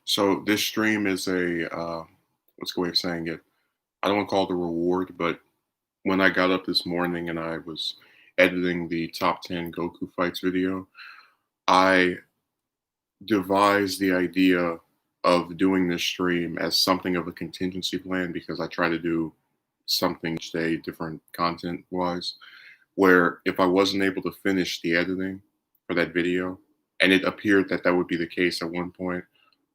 So this stream is what's the way of saying it? I don't want to call it a reward, but when I got up this morning and I was editing the top 10 Goku fights video, I devised the idea of doing this stream as something of a contingency plan because I try to do something each day, different content wise, where if I wasn't able to finish the editing for that video, and it appeared that that would be the case at one point,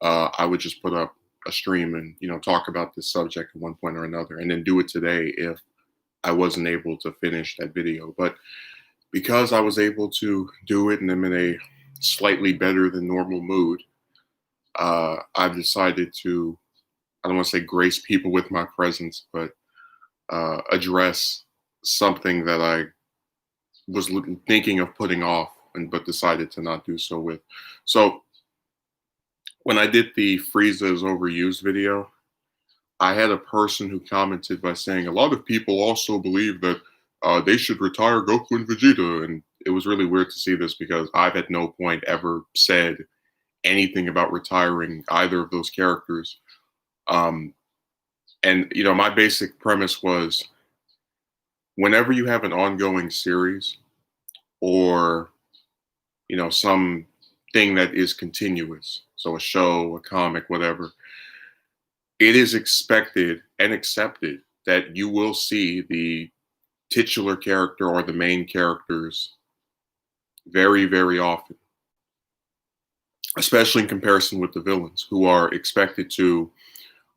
I would just put up a stream and talk about this subject at one point or another, and then do it today if I wasn't able to finish that video. But because I was able to do it and I'm in a slightly better than normal mood, I've decided to, I don't want to say grace people with my presence, but address something that I was thinking of putting off and but decided to not do so with. So when I did the Frieza is overused video, I had a person who commented by saying a lot of people also believe that they should retire Goku and Vegeta, and it was really weird to see this because I've at no point ever said anything about retiring either of those characters. Um, and my basic premise was whenever you have an ongoing series or some thing that is continuous, so a show, a comic, whatever, it is expected and accepted that you will see the titular character or the main characters very, very often, especially in comparison with the villains, who are expected to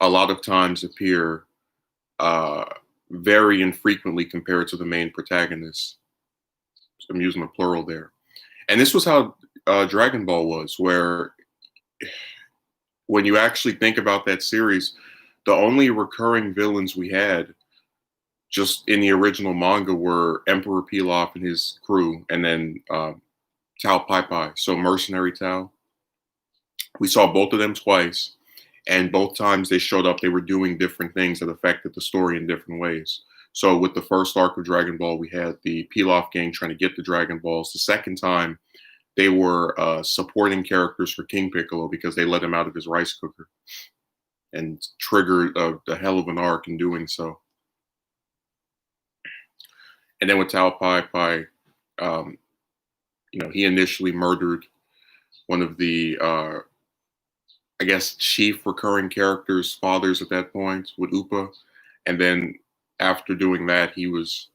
a lot of times appear uh, very infrequently compared to the main protagonists. I'm using the plural there. And this was how Dragon Ball was, where when you actually think about that series, the only recurring villains we had just in the original manga were Emperor Pilaf and his crew, and then Tao Pai Pai, so Mercenary Tao. We saw both of them twice, and both times they showed up, they were doing different things that affected the story in different ways. So with the first arc of Dragon Ball, we had the Pilaf gang trying to get the Dragon Balls. The second time, they were supporting characters for King Piccolo because they let him out of his rice cooker and triggered the hell of an arc in doing so. And then with Tao Pai Pai, he initially murdered one of the, I guess, chief recurring characters' fathers at that point with Upa. And then after doing that, he was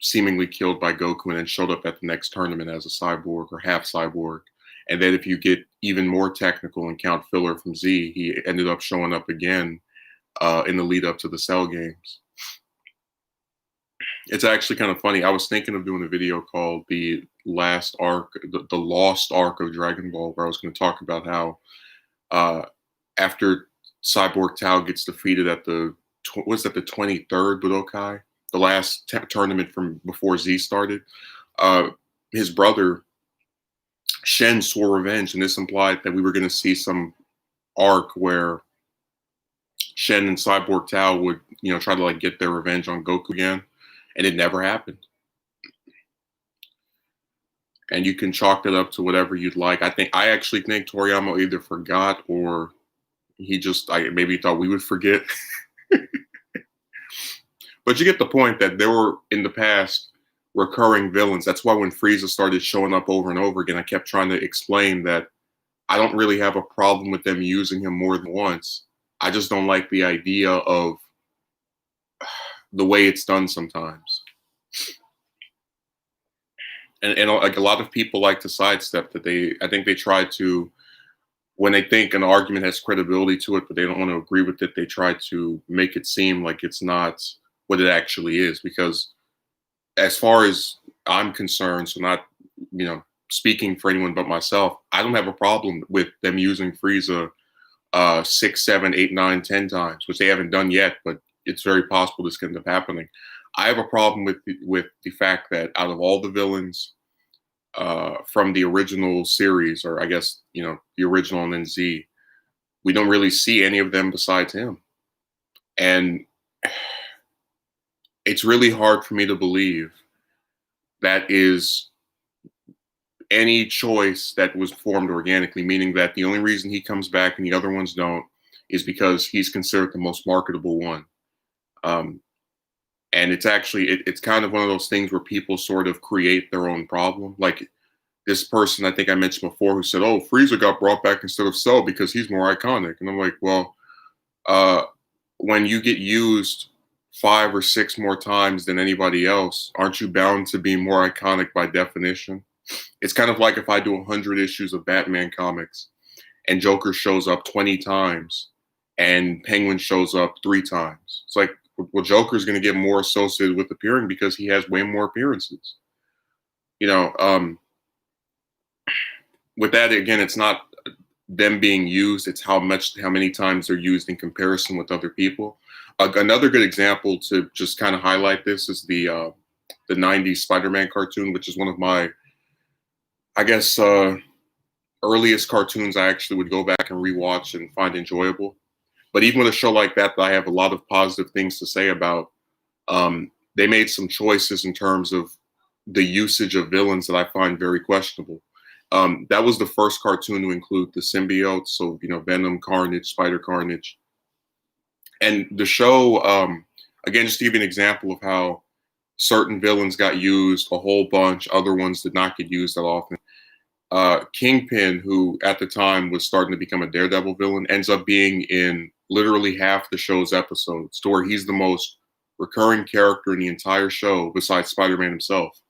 seemingly killed by Goku and then showed up at the next tournament as a cyborg or half cyborg. And then if you get even more technical and count Filler from Z, he ended up showing up again in the lead up to the Cell games. It's actually kind of funny. I was thinking of doing a video called The Last Arc, the Lost Arc of Dragon Ball, where I was going to talk about how after Cyborg Tao gets defeated at the, was that the 23rd Budokai, the last tournament from before Z started, his brother Shen swore revenge, and this implied that we were going to see some arc where Shen and Cyborg Tao would, try to get their revenge on Goku again, and it never happened. And you can chalk that up to whatever you'd like. I actually think Toriyama either forgot or he just maybe thought we would forget. But you get the point that there were in the past recurring villains. That's why when Frieza started showing up over and over again, I kept trying to explain that I don't really have a problem with them using him more than once. I just don't like the idea of the way it's done sometimes. And like a lot of people like to sidestep that. I think they try to, when they think an argument has credibility to it, but they don't want to agree with it, they try to make it seem like it's not what it actually is. Because as far as I'm concerned, so not, speaking for anyone but myself, I don't have a problem with them using Frieza 6, 7, 8, 9, 10 times, which they haven't done yet, but it's very possible this can end up happening. I have a problem with the fact that out of all the villains from the original series, or I guess, the original and then Z, we don't really see any of them besides him. And it's really hard for me to believe that is any choice that was formed organically, meaning that the only reason he comes back and the other ones don't is because he's considered the most marketable one. Um, and it's actually it's kind of one of those things where people sort of create their own problem. Like this person I think I mentioned before who said, "Oh, Frieza got brought back instead of Cell because he's more iconic," and I'm like, well, uh, when you get used 5 or 6 more times than anybody else, aren't you bound to be more iconic by definition? It's kind of like if I do 100 issues of Batman comics and Joker shows up 20 times and Penguin shows up 3 times. It's like, well, Joker's going to get more associated with appearing because he has way more appearances. You know, with that, again, it's not them being used, it's how many times they're used in comparison with other people. Another good example to just kind of highlight this is the 90s Spider-Man cartoon, which is one of my, I guess, earliest cartoons I actually would go back and rewatch and find enjoyable. But even with a show like that I have a lot of positive things to say about, they made some choices in terms of the usage of villains that I find very questionable. That was the first cartoon to include the symbiotes, so Venom, Carnage, Spider Carnage, and the show. Again, just to give you an example of how certain villains got used a whole bunch, other ones did not get used that often. Kingpin, who at the time was starting to become a Daredevil villain, ends up being in literally half the show's episodes, to where he's the most recurring character in the entire show besides Spider-Man himself.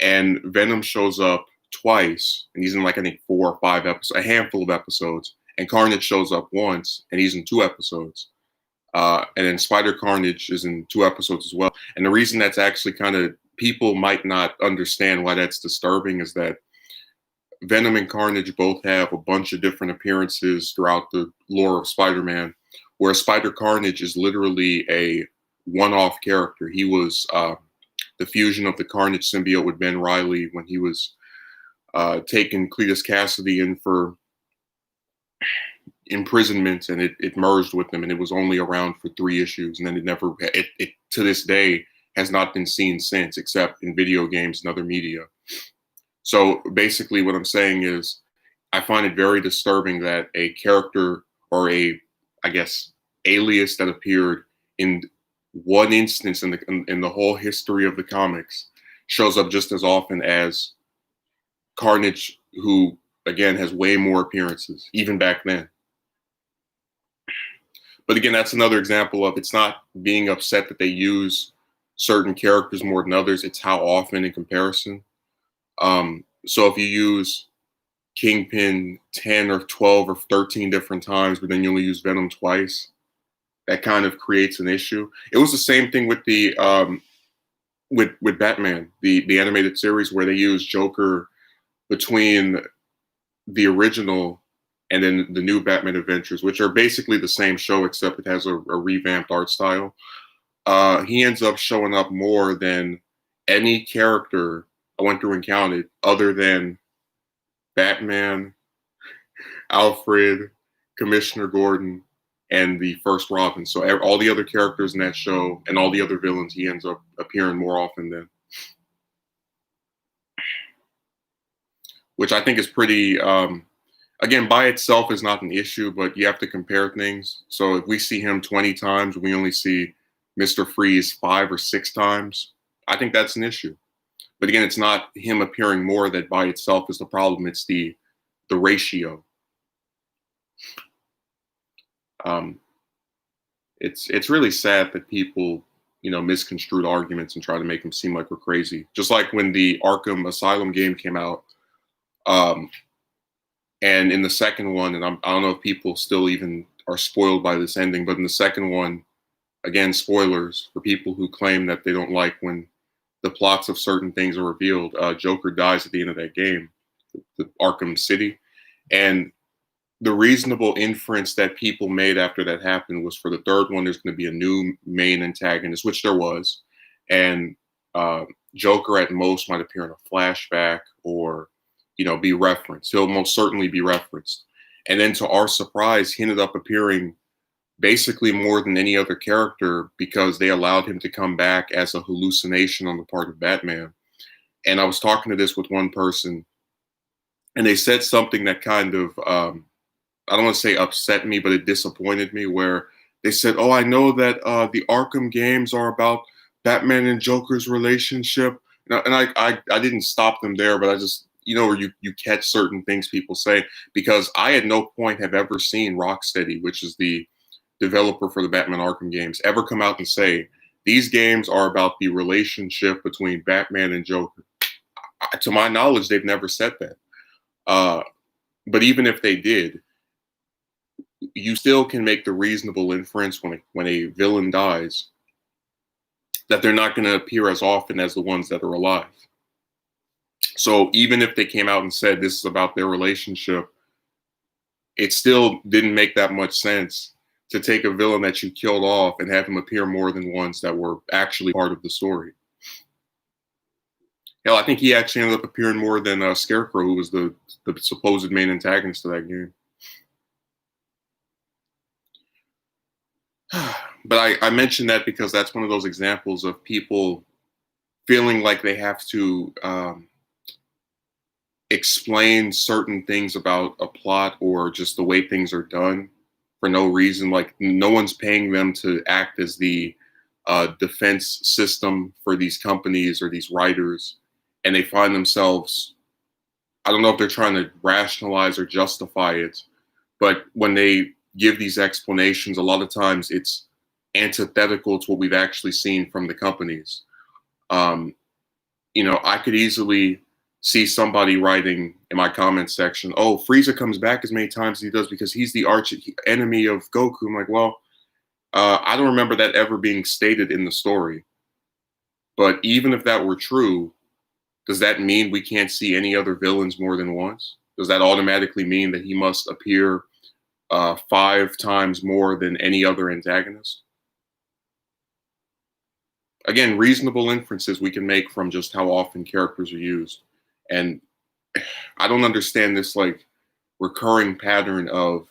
And Venom shows up twice, and he's in like I think 4 or 5 episodes, a handful of episodes. And Carnage shows up once, and he's in 2 episodes. And then Spider Carnage is in 2 episodes as well. And the reason that's actually kind of people might not understand why that's disturbing is that Venom and Carnage both have a bunch of different appearances throughout the lore of Spider-Man, where Spider Carnage is literally a one-off character. He was the fusion of the Carnage symbiote with Ben Reilly when he was taking Cletus Cassidy in for imprisonment, and it merged with them, and it was only around for 3 issues, and then it to this day has not been seen since, except in video games and other media. So basically what I'm saying is I find it very disturbing that a character or I guess, alias that appeared in one instance in the whole history of the comics shows up just as often as Carnage, who again has way more appearances, even back then. But again, that's another example of it's not being upset that they use certain characters more than others, it's how often in comparison. So if you use Kingpin 10 or 12 or 13 different times, but then you only use Venom twice, that kind of creates an issue. It was the same thing with the with Batman, the animated series, where they used Joker between the original and then the new Batman Adventures, which are basically the same show except it has a revamped art style. He ends up showing up more than any character I went through and counted, other than Batman, Alfred, Commissioner Gordon, and the first Robin. So all the other characters in that show and all the other villains, he ends up appearing more often than. Which I think is pretty, again, by itself is not an issue, but you have to compare things. So if we see him 20 times, we only see Mr. Freeze 5 or 6 times, I think that's an issue. But again, it's not him appearing more that by itself is the problem. It's the ratio. It's really sad that people, misconstrued arguments and try to make them seem like we're crazy. Just like when the Arkham Asylum game came out, and in the second one, and I don't know if people still even are spoiled by this ending, but in the second one, again, spoilers for people who claim that they don't like when the plots of certain things are revealed. Joker dies at the end of that game, the Arkham City. And the reasonable inference that people made after that happened was for the third one, there's going to be a new main antagonist, which there was. And Joker at most might appear in a flashback or, be referenced. He'll most certainly be referenced. And then to our surprise, he ended up appearing basically more than any other character because they allowed him to come back as a hallucination on the part of Batman. And I was talking to this with one person, and they said something that kind of I don't want to say upset me, but it disappointed me. Where they said, "Oh, I know that the Arkham games are about Batman and Joker's relationship," and I didn't stop them there, but I just where you catch certain things people say, because I at no point have ever seen Rocksteady, which is the developer for the Batman Arkham games, ever come out and say these games are about the relationship between Batman and Joker. To my knowledge, they've never said that. Uh, but even if they did, you still can make the reasonable inference when a villain dies that they're not going to appear as often as the ones that are alive. So even if they came out and said this is about their relationship, it still didn't make that much sense to take a villain that you killed off and have him appear more than ones that were actually part of the story. Hell, I think he actually ended up appearing more than Scarecrow, who was the supposed main antagonist of that game. But I mentioned that because that's one of those examples of people feeling like they have to explain certain things about a plot or just the way things are done for no reason. Like no one's paying them to act as the defense system for these companies or these writers, and they find themselves, I don't know if they're trying to rationalize or justify it, but when they give these explanations, a lot of times it's antithetical to what we've actually seen from the companies. Um, I could easily see somebody writing in my comment section, "Oh, Frieza comes back as many times as he does because he's the arch enemy of Goku." I'm like, well, I don't remember that ever being stated in the story. But even if that were true, does that mean we can't see any other villains more than once? Does that automatically mean that he must appear 5 times more than any other antagonist? Again, reasonable inferences we can make from just how often characters are used. And I don't understand this like recurring pattern of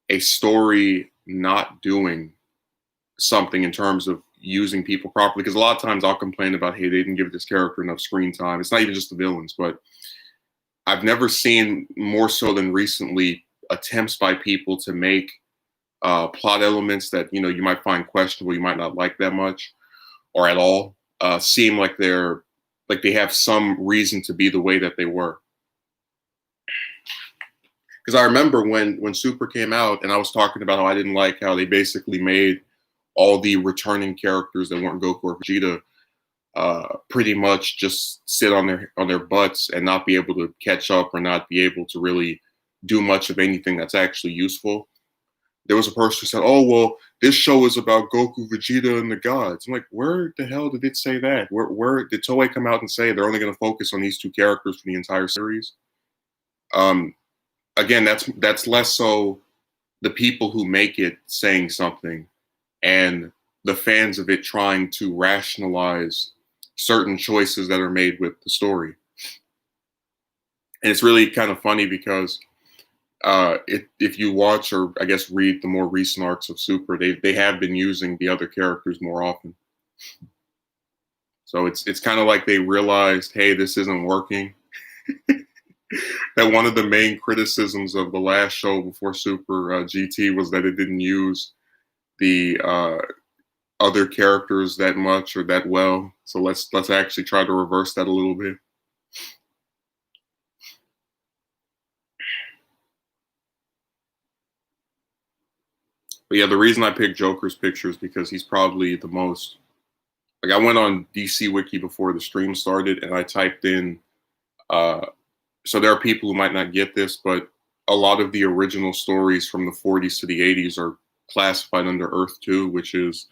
a story not doing something in terms of using people properly. Because a lot of times I'll complain about, hey, they didn't give this character enough screen time. It's not even just the villains, but I've never seen more so than recently attempts by people to make plot elements that you might find questionable, you might not like that much or at all, seem like they have some reason to be the way that they were. Because I remember when Super came out, and I was talking about how I didn't like how they basically made all the returning characters that weren't Goku or Vegeta pretty much just sit on their butts and not be able to catch up or not be able to really do much of anything that's actually useful. There was a person who said, "Oh, well, this show is about Goku, Vegeta, and the gods." I'm like, where the hell did it say that? Where did Toei come out and say they're only going to focus on these 2 characters for the entire series? Um, Again, that's less so the people who make it saying something and the fans of it trying to rationalize certain choices that are made with the story. And it's really kind of funny because if you watch or I guess read the more recent arcs of Super, they have been using the other characters more often. So it's kind of like they realized, hey, this isn't working. That one of the main criticisms of the last show before Super GT was that it didn't use the other characters that much or that well. So let's actually try to reverse that a little bit. But yeah, the reason I picked Joker's picture is because he's probably the most. Like I went on DC Wiki before the stream started, and I typed in. So there are people who might not get this, but a lot of the original stories from the 40s to the 80s are classified under Earth 2, which is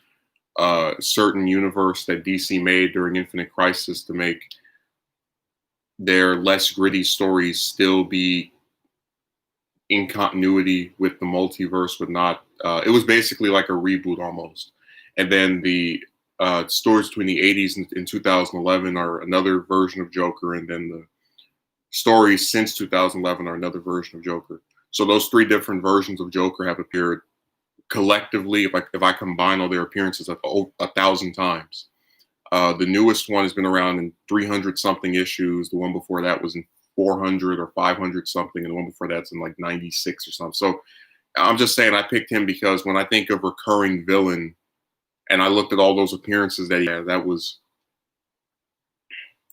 a certain universe that DC made during Infinite Crisis to make their less gritty stories still be in continuity with the multiverse, but not. It was basically like a reboot almost. And then the stories between the 80s and 2011 are another version of Joker, and then the stories since 2011 are another version of Joker. So those 3 different versions of Joker have appeared collectively. If I combine all their appearances, 1,000 times. The newest one has been around in 300 something issues. The one before that was in 400 or 500 something, and the one before that's in like 96 or something. So I'm just saying I picked him because when I think of recurring villain, and I looked at all those appearances that he had, that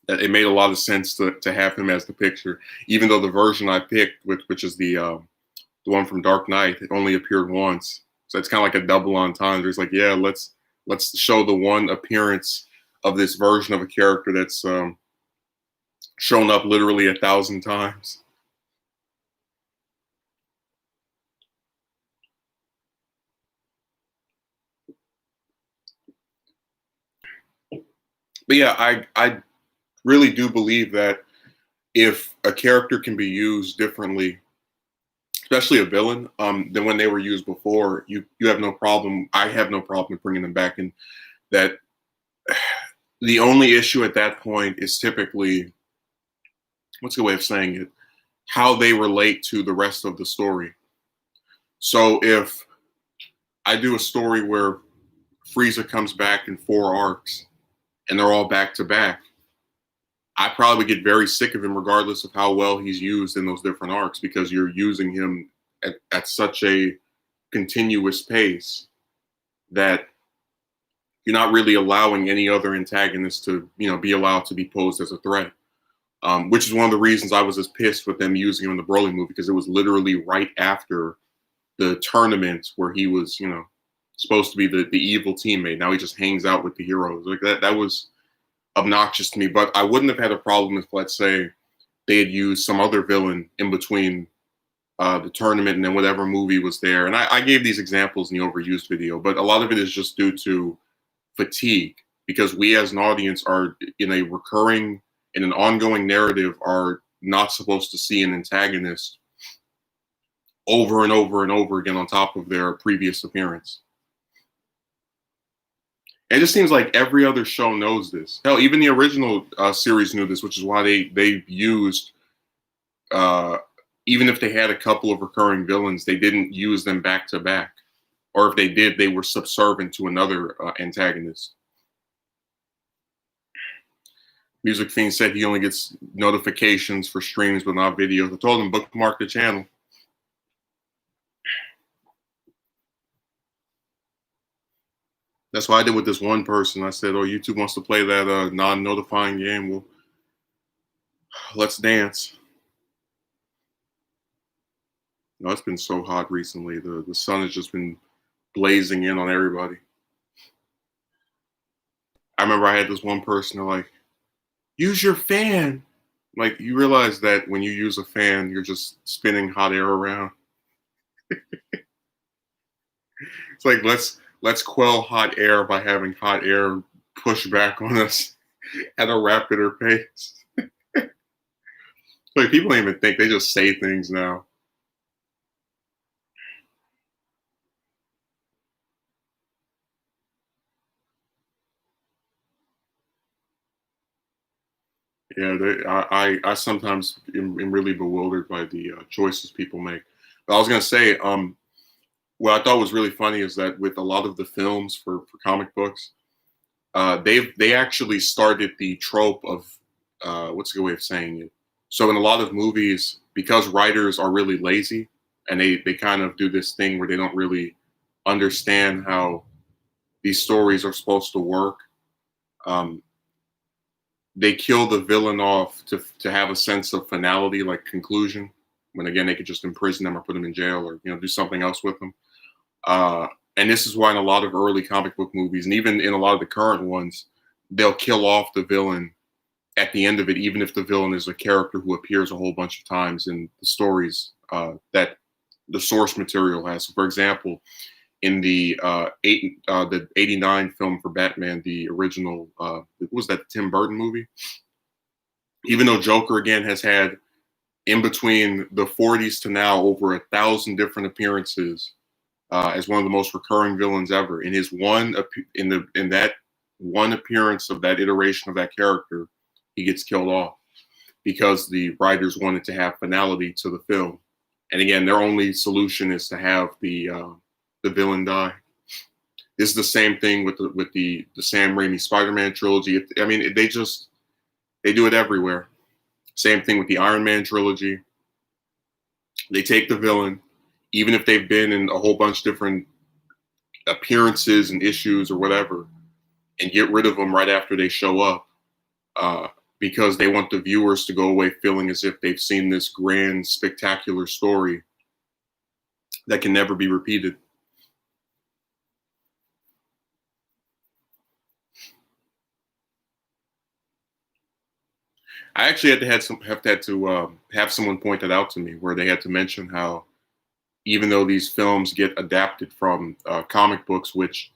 it made a lot of sense to have him as the picture. Even though the version I picked, which is the one from Dark Knight, it only appeared once, so it's kind of like a double entendre. It's like, yeah, let's show the one appearance of this version of a character that's shown up literally 1,000 times. But yeah, I really do believe that if a character can be used differently, especially a villain, than when they were used before, you have no problem. I have no problem bringing them back. And that the only issue at that point is typically, what's a good way of saying it, how they relate to the rest of the story. So if I do a story where Frieza comes back in 4 arcs and they're all back to back, I probably get very sick of him regardless of how well he's used in those different arcs, because you're using him at such a continuous pace that you're not really allowing any other antagonist to, be allowed to be posed as a threat. Which is one of the reasons I was as pissed with them using him in the Broly movie, because it was literally right after the tournament where he was, supposed to be the evil teammate. Now he just hangs out with the heroes. Like that was obnoxious to me. But I wouldn't have had a problem if, let's say, they had used some other villain in between the tournament and then whatever movie was there. And I gave these examples in the overused video, but a lot of it is just due to fatigue, because we as an audience are in an ongoing narrative, are not supposed to see an antagonist over and over and over again on top of their previous appearance. It just seems like every other show knows this. Hell, even the original series knew this, which is why they used, even if they had a couple of recurring villains, they didn't use them back to back. Or if they did, they were subservient to another antagonist. Music Fiend said he only gets notifications for streams but not videos. I told him bookmark the channel. That's what I did with this one person. I said, "Oh, YouTube wants to play that non-notifying game. Well, let's dance." No, it's been so hot recently. The sun has just been blazing in on everybody. I remember I had this one person, they're like, "Use your fan." Like, you realize that when you use a fan, you're just spinning hot air around. It's like, let's quell hot air by having hot air push back on us at a rapider pace. Like, people don't even think, they just say things now. Yeah, I sometimes am really bewildered by the choices people make. But I was gonna say, what I thought was really funny is that with a lot of the films for comic books, they actually started the trope of what's a good way of saying it. So in a lot of movies, because writers are really lazy and they kind of do this thing where they don't really understand how these stories are supposed to work. They kill the villain off to have a sense of finality, like conclusion. When again, they could just imprison them or put them in jail, or do something else with them. And this is why in a lot of early comic book movies, and even in a lot of the current ones, they'll kill off the villain at the end of it, even if the villain is a character who appears a whole bunch of times in the stories that the source material has. So for example, in the the '89 film for Batman, the original, what was that, the Tim Burton movie? Even though Joker again has had, in between the '40s to now, over 1,000 different appearances as one of the most recurring villains ever. In his in that one appearance of that iteration of that character, he gets killed off because the writers wanted to have finality to the film. And again, their only solution is to have the villain die. This is the same thing with the Sam Raimi Spider-Man trilogy. I mean, they do it everywhere. Same thing with the Iron Man trilogy. They take the villain, even if they've been in a whole bunch of different appearances and issues or whatever, and get rid of them right after they show up, uh, because they want the viewers to go away feeling as if they've seen this grand, spectacular story that can never be repeated. I actually have someone point that out to me, where they had to mention how even though these films get adapted from comic books, which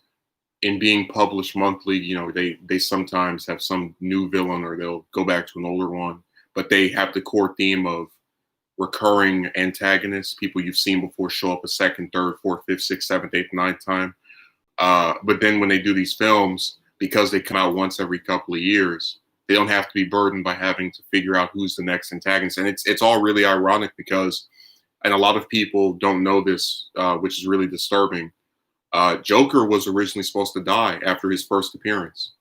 in being published monthly, they sometimes have some new villain or they'll go back to an older one, but they have the core theme of recurring antagonists, people you've seen before show up a second, third, fourth, fifth, sixth, seventh, eighth, ninth time. But then when they do these films, because they come out once every couple of years, they don't have to be burdened by having to figure out who's the next antagonist. And it's all really ironic because, and a lot of people don't know this, which is really disturbing. Joker was originally supposed to die after his first appearance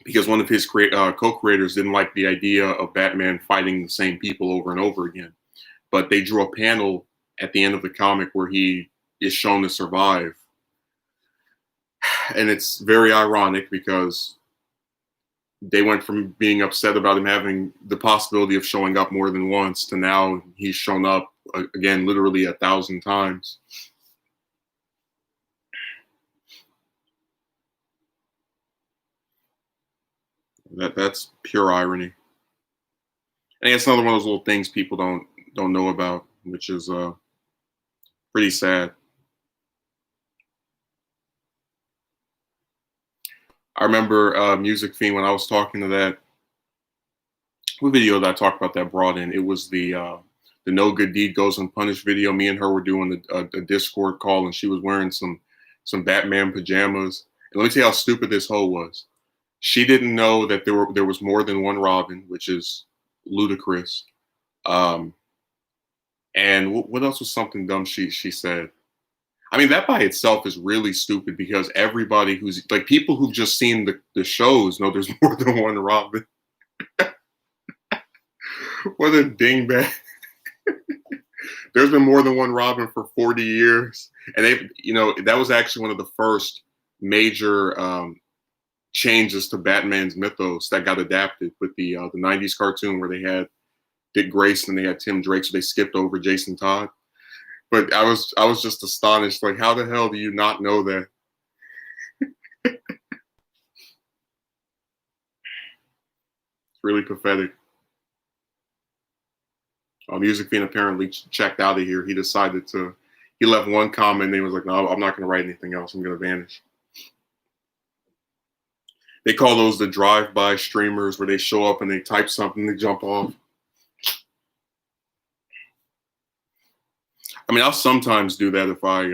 because one of his co-creators didn't like the idea of Batman fighting the same people over and over again. But they drew a panel at the end of the comic where he is shown to survive. And it's very ironic because they went from being upset about him having the possibility of showing up more than once to now he's shown up again literally 1,000 times. That's pure irony. And it's another one of those little things people don't know about, which is pretty sad. I remember Music Fiend when I was talking to that. What video that I talked about that brought in? It was the No Good Deed Goes Unpunished video. Me and her were doing a Discord call, and she was wearing some Batman pajamas. And let me tell you how stupid this hoe was. She didn't know that there was more than one Robin, which is ludicrous. And what else was something dumb she said? I mean, that by itself is really stupid because everybody who's like people who've just seen the shows know there's more than one Robin. What a dingbat. There's been more than one Robin for 40 years. And that was actually one of the first major changes to Batman's mythos that got adapted with the 90s cartoon where they had Dick Grayson and they had Tim Drake, so they skipped over Jason Todd. But I was just astonished, like, how the hell do you not know that? It's really pathetic. Music Fiend apparently checked out of here. He left one comment and he was like, no, I'm not going to write anything else. I'm going to vanish. They call those the drive-by streamers where they show up and they type something, they jump off. I mean, I'll sometimes do that if I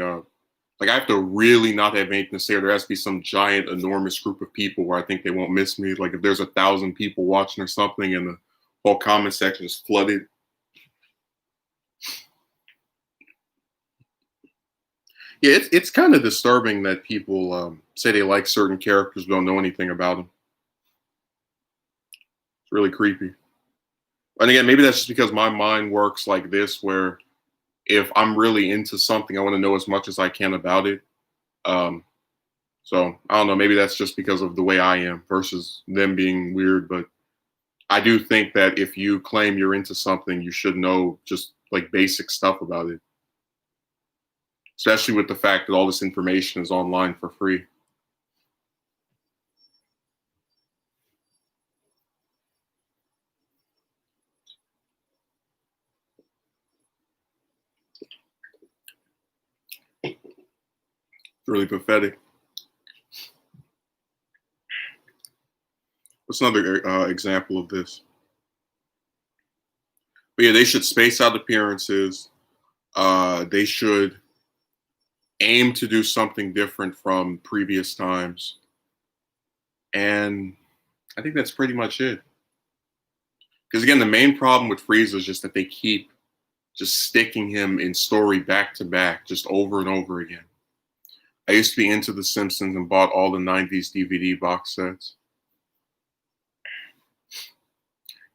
have to really not have anything to say, or there has to be some giant, enormous group of people where I think they won't miss me. Like if there's 1,000 people watching or something and the whole comment section is flooded. Yeah, it's kind of disturbing that people say they like certain characters but don't know anything about them. It's really creepy. And again, maybe that's just because my mind works like this, where if I'm really into something, I want to know as much as I can about it. So I don't know, maybe that's just because of the way I am versus them being weird. But I do think that if you claim you're into something, you should know just like basic stuff about it. Especially with the fact that all this information is online for free. It's really pathetic. What's another example of this? But yeah, they should space out appearances. They should aim to do something different from previous times. And I think that's pretty much it. Because again, the main problem with Frieza is just that they keep just sticking him in story back to back, just over and over again. I used to be into The Simpsons and bought all the 90s DVD box sets.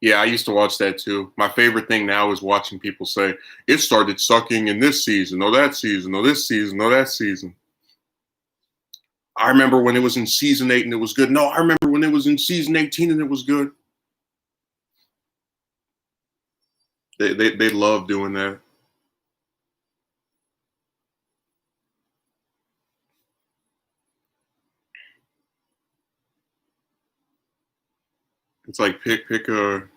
Yeah, I used to watch that too. My favorite thing now is watching people say it started sucking in this season, or that season, or this season, or that season. I remember when it was in season 8 and it was good. No, I remember when it was in season 18 and it was good. They love doing that. It's like pick a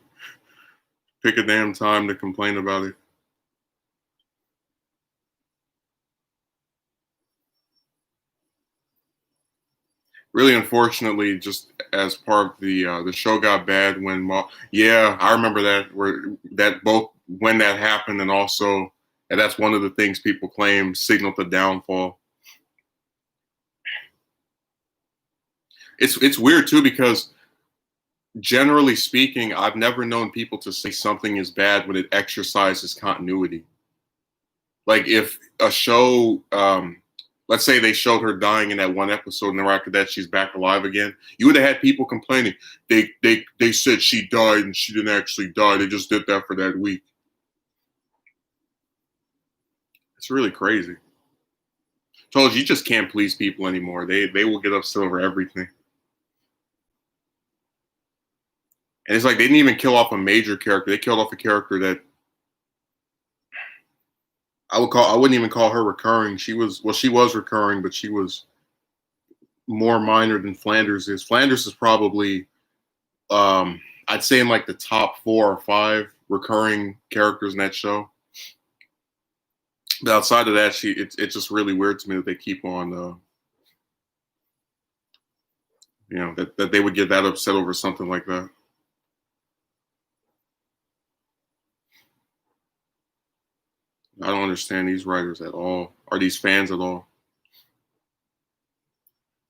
damn time to complain about it. Really, unfortunately, just as part of the show got bad when yeah, I remember that where that both when that happened and also and that's one of the things people claim signaled the downfall. It's weird too because generally speaking, I've never known people to say something is bad when it exercises continuity. Like if a show, let's say they showed her dying in that one episode, and then right after that she's back alive again, you would have had people complaining. They said she died and she didn't actually die. They just did that for that week. It's really crazy. Told you just can't please people anymore. They will get upset over everything. And it's like they didn't even kill off a major character. They killed off a character that I wouldn't even call her recurring. She was recurring, but she was more minor than Flanders is. Flanders is probably I'd say in like the top 4 or 5 recurring characters in that show. But outside of that, it's just really weird to me that they keep on that they would get that upset over something like that. I don't understand these writers at all. Are these fans at all?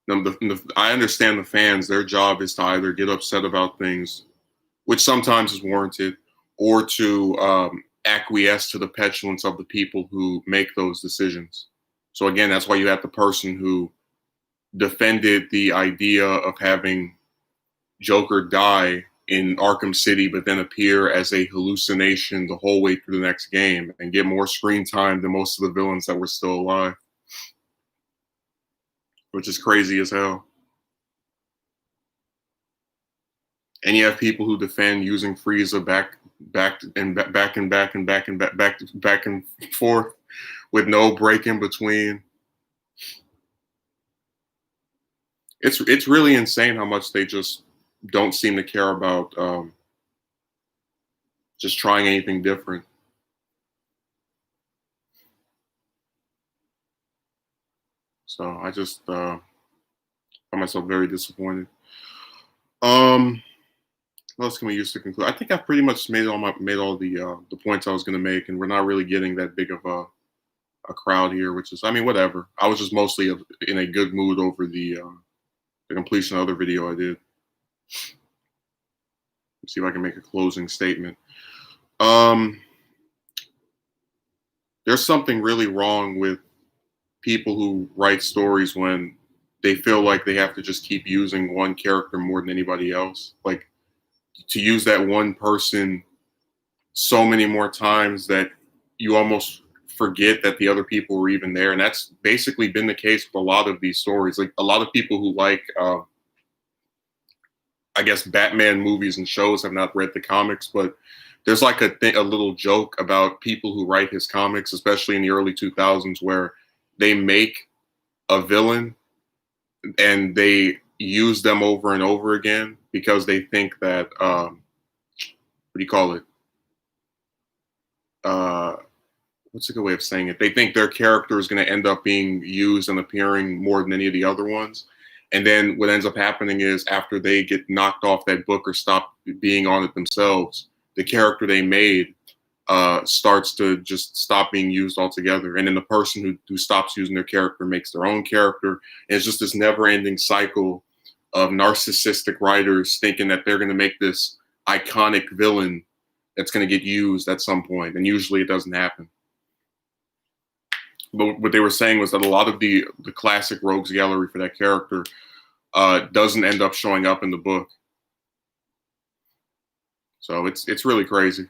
I understand the fans. Their job is to either get upset about things, which sometimes is warranted, or to acquiesce to the petulance of the people who make those decisions. So again, that's why you have the person who defended the idea of having Joker die in Arkham City, but then appear as a hallucination the whole way through the next game and get more screen time than most of the villains that were still alive, which is crazy as hell. And you have people who defend using Frieza back and forth with no break in between. It's really insane how much they just don't seem to care about just trying anything different. So I just find myself very disappointed. What else can we use to conclude? I think I've pretty much made all the points I was going to make, and we're not really getting that big of a crowd here, which is, I mean, whatever. I was just mostly in a good mood over the completion of the other video I did. Let's see if I can make a closing statement. There's something really wrong with people who write stories when they feel like they have to just keep using one character more than anybody else. Like to use that one person so many more times that you almost forget that the other people were even there. And that's basically been the case with a lot of these stories. Like a lot of people who like, I guess, Batman movies and shows have not read the comics, but there's like a little joke about people who write his comics, especially in the early 2000s, where they make a villain and they use them over and over again because they think that what do you call it? What's a good way of saying it? They think their character is going to end up being used and appearing more than any of the other ones. And then what ends up happening is after they get knocked off that book or stop being on it themselves, the character they made starts to just stop being used altogether. And then the person who stops using their character makes their own character. And it's just this never-ending cycle of narcissistic writers thinking that they're going to make this iconic villain that's going to get used at some point. And usually it doesn't happen. But what they were saying was that a lot of the classic rogues gallery for that character doesn't end up showing up in the book. So it's really crazy.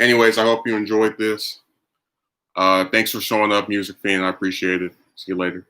Anyways, I hope you enjoyed this. Thanks for showing up, Music Fiend. I appreciate it. See you later.